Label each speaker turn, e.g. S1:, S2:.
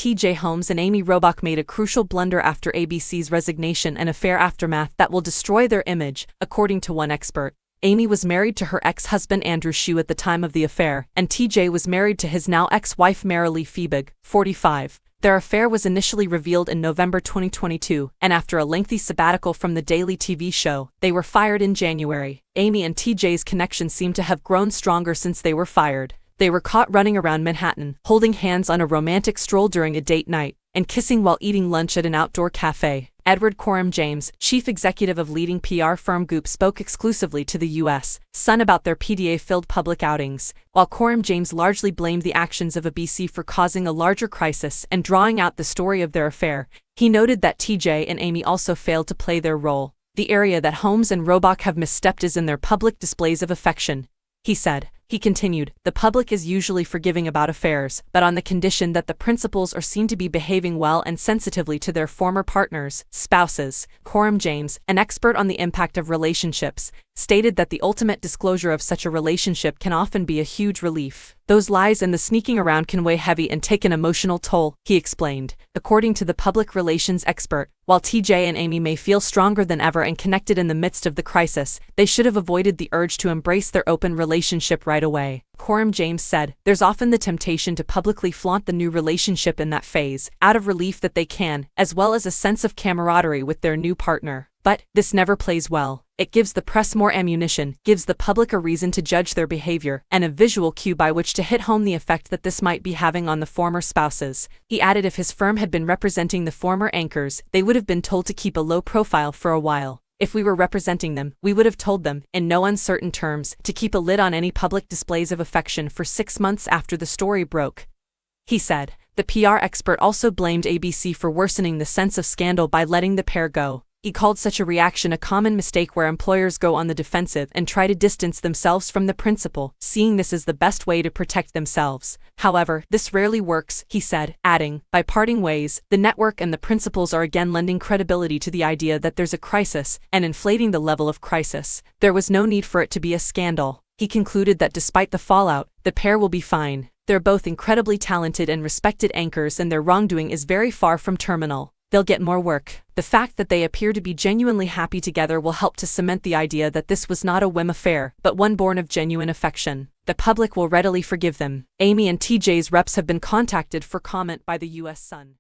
S1: TJ Holmes and Amy Robach made a crucial blunder after ABC's resignation and affair aftermath that will destroy their image, according to one expert. Amy was married to her ex-husband Andrew Shue at the time of the affair, and TJ was married to his now ex-wife Marilee Fiebig, 45. Their affair was initially revealed in November 2022, and after a lengthy sabbatical from the daily TV show, they were fired in January. Amy and TJ's connection seemed to have grown stronger since they were fired. They were caught running around Manhattan, holding hands on a romantic stroll during a date night, and kissing while eating lunch at an outdoor cafe. Edward Coram James, chief executive of leading PR firm Goop, spoke exclusively to the U.S. Sun about their PDA-filled public outings, while Coram James largely blamed the actions of ABC for causing a larger crisis and drawing out the story of their affair. He noted that TJ and Amy also failed to play their role. The area that Holmes and Robach have misstepped is in their public displays of affection, he said. He continued, the public is usually forgiving about affairs, but on the condition that the principals are seen to be behaving well and sensitively to their former partners, spouses. Coram James, an expert on the impact of relationships, stated that the ultimate disclosure of such a relationship can often be a huge relief. Those lies and the sneaking around can weigh heavy and take an emotional toll, he explained. According to the public relations expert, while TJ and Amy may feel stronger than ever and connected in the midst of the crisis, they should have avoided the urge to embrace their open relationship right away. Coram James said, there's often the temptation to publicly flaunt the new relationship in that phase, out of relief that they can, as well as a sense of camaraderie with their new partner. But this never plays well. It gives the press more ammunition, gives the public a reason to judge their behavior, and a visual cue by which to hit home the effect that this might be having on the former spouses. He added if his firm had been representing the former anchors, they would have been told to keep a low profile for a while. If we were representing them, we would have told them, in no uncertain terms, to keep a lid on any public displays of affection for 6 months after the story broke, he said. The PR expert also blamed ABC for worsening the sense of scandal by letting the pair go. He called such a reaction a common mistake where employers go on the defensive and try to distance themselves from the principal, seeing this as the best way to protect themselves. However, this rarely works, he said, adding, by parting ways, the network and the principals are again lending credibility to the idea that there's a crisis and inflating the level of crisis. There was no need for it to be a scandal. He concluded that despite the fallout, the pair will be fine. They're both incredibly talented and respected anchors, and their wrongdoing is very far from terminal. They'll get more work. The fact that they appear to be genuinely happy together will help to cement the idea that this was not a whim affair, but one born of genuine affection. The public will readily forgive them. Amy and TJ's reps have been contacted for comment by the U.S. Sun.